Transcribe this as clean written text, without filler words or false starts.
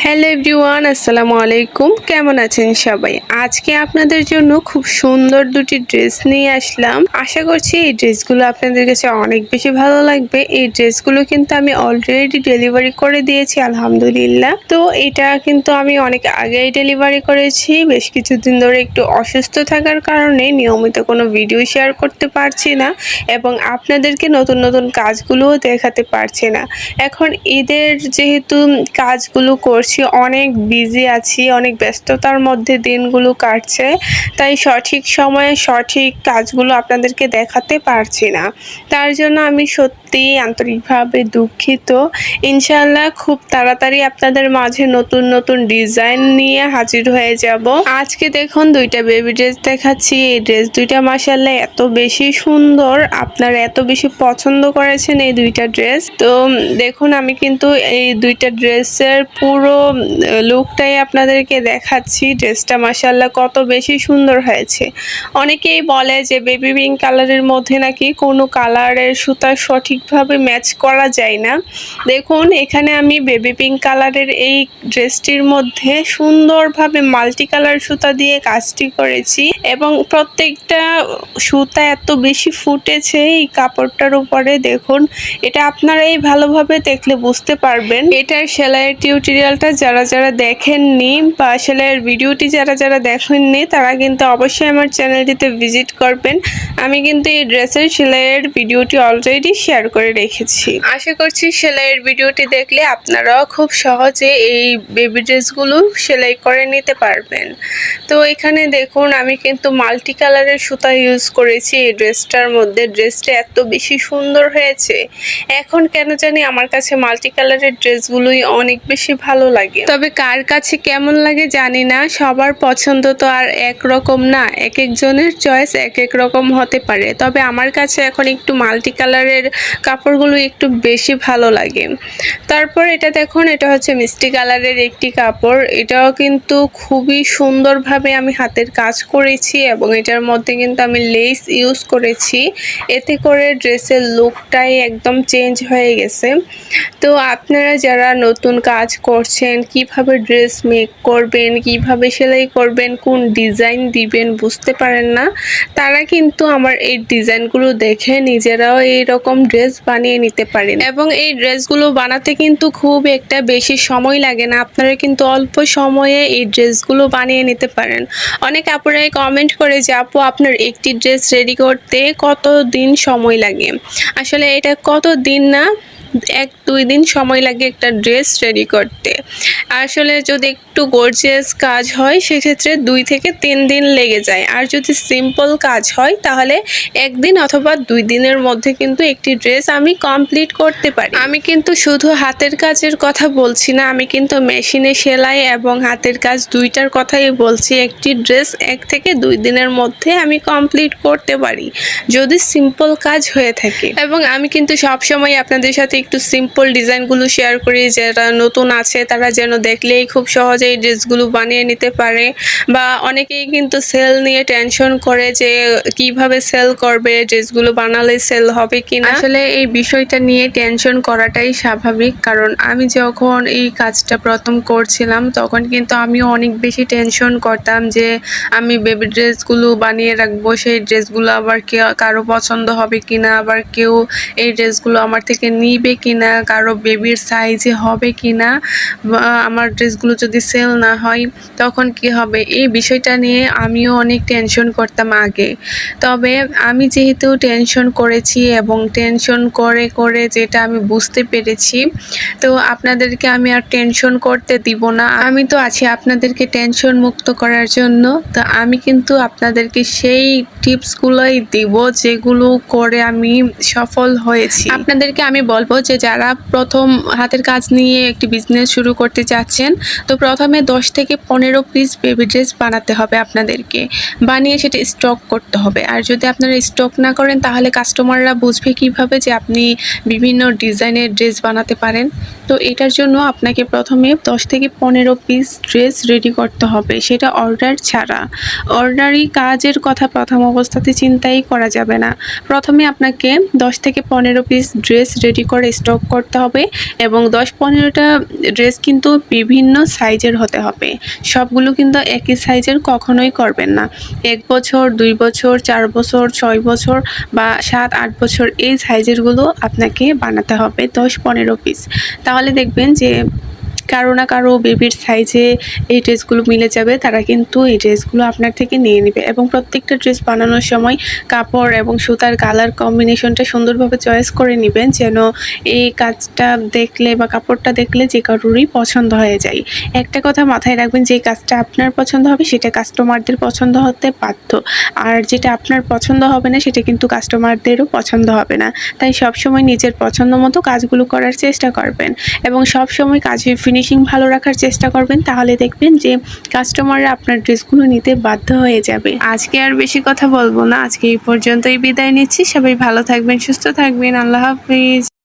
Hello everyone, আসসালামু আলাইকুম। কেমন আছেন সবাই? আজকে আপনাদের জন্য খুব সুন্দর দুটি ড্রেস নিয়ে আসলাম। আশা করছি এই ড্রেসগুলো আপনাদের কাছে অনেক বেশি ভালো লাগবে। এই ড্রেসগুলো কিন্তু আমি অলরেডি ডেলিভারি করে দিয়েছি আলহামদুলিল্লাহ। তো এটা কিন্তু আমি অনেক আগেই ডেলিভারি করেছি। বেশ কিছুদিন ধরে একটু অসুস্থ থাকার কারণে নিয়মিত কোনো ভিডিও শেয়ার করতে পারছি না এবং আপনাদেরকে নতুন নতুন কাজগুলোও দেখাতে পারছি না। এখন ঈদের যেহেতু কাজগুলো করছি, অনেক বিজি আছি, অনেক ব্যস্ততার মধ্যে দিনগুলো কাটছে, তাই সঠিক সময়ে সঠিক কাজগুলো আপনাদেরকে দেখাতে পারছি না। তার জন্য আমি সত্যি আন্তরিকভাবে দুঃখিত। ইনশাআল্লাহ খুব তাড়াতাড়ি আপনাদের মাঝে নতুন নতুন ডিজাইন নিয়ে হাজির হয়ে যাব। আজকে দেখুন দুইটা বেবি ড্রেস দেখাচ্ছি। এই ড্রেস দুইটা মাশাআল্লাহ এত বেশি সুন্দর, আপনারা এত বেশি পছন্দ করেছেন এই দুইটা ড্রেস। তো দেখুন আমি কিন্তু এই দুইটা ড্রেসের পুরো লুকটাই আপনাদেরকে দেখাচ্ছি। ড্রেসটা মাশাআল্লাহ কত বেশি সুন্দর হয়েছে। অনেকেই বলে যে বেবি পিঙ্ক কালারের মধ্যে নাকি কোনো কালারের সুতা সঠিকভাবে ম্যাচ করা যায় না। দেখুন এখানে আমি বেবি পিঙ্ক কালারের এই ড্রেসটির মধ্যে সুন্দরভাবে মাল্টি কালার সুতা দিয়ে কাজটি করেছি এবং প্রত্যেকটা সুতা এত বেশি ফুটেছে এই কাপড়টার উপরে। দেখুন এটা আপনারাই ভালোভাবে দেখলে বুঝতে পারবেন। এটার সেলাইয়ের টিউটোরিয়ালটা যারা যারা দেখেননি বা সেলাইয়ের ভিডিওটি যারা যারা দেখেননি তারা কিন্তু অবশ্যই আমার চ্যানেলটিতে ভিজিট করবেন। আমি কিন্তু এই ড্রেসের সেলাইয়ের ভিডিওটি অলরেডি শেয়ার করে রেখেছি। আশা করছি সেলাইয়ের ভিডিওটি দেখলে আপনারাও খুব সহজে এই বেবি ড্রেসগুলো সেলাই করে নিতে পারবেন। তো এখানে দেখুন আমি কিন্তু মাল্টি কালারের সুতা ইউজ করেছি এই ড্রেসটার মধ্যে। ড্রেসটা এত বেশি সুন্দর হয়েছে। এখন কেন জানি আমার কাছে মাল্টি কালারের ড্রেসগুলোই অনেক বেশি ভালো লাগে। তবে কার কাছে কেমন লাগে জানি না, সবার পছন্দ তো আর একরকম না, এক একজনের চয়েস এক এক রকম হতে পারে। তবে আমার কাছে এখন একটু মাল্টি কালারের কাপড়গুলো একটু বেশি ভালো লাগে। তারপর এটা দেখুন, এটা হচ্ছে মিষ্টি কালারের একটি কাপড়। এটাও কিন্তু খুবই সুন্দরভাবে আমি হাতের কাজ করেছি এবং এটার মধ্যে কিন্তু আমি লেস ইউজ করেছি। এতে করে ড্রেসের লুকটাই একদম চেঞ্জ হয়ে গেছে। তো আপনারা যারা নতুন কাজ করছেন, কিভাবে ড্রেস মেক করবেন, কিভাবে সেলাই করবেন, কোন ডিজাইন দিবেন বুঝতে পারেন না, তারা কিন্তু আমার এই ডিজাইনগুলো দেখে নিজেরাও এইরকম ড্রেস বানিয়ে নিতে পারেন এবং এই ড্রেসগুলো বানাতে কিন্তু খুব একটা বেশি সময় লাগে না। আপনারা কিন্তু অল্প সময়ে এই ড্রেসগুলো বানিয়ে নিতে পারেন। অনেক আপুরাই কমেন্ট করে যে আপু আপনার একটি ড্রেস রেডি করতে কত দিন সময় লাগে। আসলে এটা কত দিন না, 1-2 দিন সময় লাগে একটা ড্রেস রেডি করতে। আসলে যদি একটু গর্জিয়াস কাজ হয় সেক্ষেত্রে 2 থেকে 3 দিন লেগে যায়। আর যদি সিম্পল কাজ হয় তাহলে 1 দিন অথবা 2 দিনের মধ্যে কিন্তু একটি ড্রেস আমি কমপ্লিট করতে পারি। আমি কিন্তু শুধু হাতের কাজের কথা বলছি না, আমি কিন্তু মেশিনে সেলাই এবং হাতের কাজ দুইটার কথাই বলছি। একটি ড্রেস 1 থেকে 2 দিনের মধ্যে আমি কমপ্লিট করতে পারি যদি সিম্পল কাজ হয়ে থাকে। এবং আমি কিন্তু সবসময় আপনাদের সাথে একটু সিম্পল ডিজাইনগুলো শেয়ার করি, যারা নতুন আছে তারা যেন দেখলেই খুব সহজে এই ড্রেসগুলো বানিয়ে নিতে পারে। বা অনেকেই কিন্তু সেল নিয়ে টেনশন করে যে কিভাবে সেল করবে, ড্রেসগুলো বানালে সেল হবে কিনা। আসলে এই বিষয়টা নিয়ে টেনশন করাটাই স্বাভাবিক, কারণ আমি যখন এই কাজটা প্রথম করছিলাম তখন কিন্তু আমিও অনেক বেশি টেনশন করতাম যে আমি বেবি ড্রেসগুলো বানিয়ে রাখবো, সেই ড্রেসগুলো আবার কারো পছন্দ হবে কিনা, আবার কেউ এই ড্রেসগুলো আমার থেকে নিবে কিনা, কারো বেবির সাইজে হবে কিনা, আমার ড্রেসগুলো যদি সেল না হয় তখন কি হবে। এই বিষয়টা নিয়ে আমিও অনেক টেনশন করতাম আগে। তবে আমি যেহেতু টেনশন করেছি এবং টেনশন করে করে যেটা আমি বুঝতে পেরেছি, তো আপনাদেরকে আমি আর টেনশন করতে দিব না। আমি তো আছি আপনাদেরকে টেনশন মুক্ত করার জন্য। তো আমি কিন্তু আপনাদেরকে সেই টিপসগুলোই দিব যেগুলো করে আমি সফল হয়েছি। আপনাদেরকে আমি বলবো যে যারা প্রথম হাতের কাজ নিয়ে একটি বিজনেস শুরু করতে চাচ্ছেন, তো প্রথমে 10 থেকে 15 পিস বেবি ড্রেস বানাতে হবে আপনাদেরকে। বানিয়ে সেটা স্টক করতে হবে। আর যদি আপনারা স্টক না করেন তাহলে কাস্টমাররা বুঝবে কিভাবে যে আপনি বিভিন্ন ডিজাইনের ড্রেস বানাতে পারেন। তো এটার জন্য আপনাকে প্রথমে 10 থেকে 15 পিস ড্রেস রেডি করতে হবে, সেটা অর্ডার ছাড়া। অর্ডারি কাজের কথা প্রথম অবস্থাতে চিন্তাই করা যাবে না। প্রথমে আপনাকে 10 থেকে 15 পিস ড্রেস রেডি করে স্টক করতে হবে এবং 10-15টা ড্রেস কিন্তু বিভিন্ন সাইজের হতে হবে। সবগুলো কিন্তু একই সাইজের কখনোই করবেন না। 1 বছর, 2 বছর, 4 বছর, 6 বছর বা 7-8 বছর এই সাইজেরগুলো আপনাকে বানাতে হবে 10-15 পিস। তাহলে দেখবেন যে কারো না কারো বেবির সাইজে এই ড্রেসগুলো মিলে যাবে, তারা কিন্তু এই ড্রেসগুলো আপনার থেকে নিয়ে নেবে। এবং প্রত্যেকটা ড্রেস বানানোর সময় কাপড় এবং সুতার কালার কম্বিনেশনটা সুন্দরভাবে চয়েস করে নেবেন, যেন এই কাজটা দেখলে বা কাপড়টা দেখলে যে কারোরই পছন্দ হয়ে যায়। একটা কথা মাথায় রাখবেন, যে কাজটা আপনার পছন্দ হবে সেটা কাস্টমারদের পছন্দ হতে বাধ্য, আর যেটা আপনার পছন্দ হবে না সেটা কিন্তু কাস্টমারদেরও পছন্দ হবে না। তাই সবসময় নিজের পছন্দ মতো কাজগুলো করার চেষ্টা করবেন এবং সবসময় কাজের ফিনিশিং ভালো রাখার চেষ্টা করবেন, তাহলে দেখবেন যে কাস্টমাররা আপনার ড্রেসগুলো নিতে বাধ্য হয়ে যাবে। আজকে আর বেশি কথা বলবো না, আজকে এই পর্যন্তই বিদায় নিচ্ছি। সবাই ভালো থাকবেন, সুস্থ থাকবেন। আল্লাহ হাফিজ।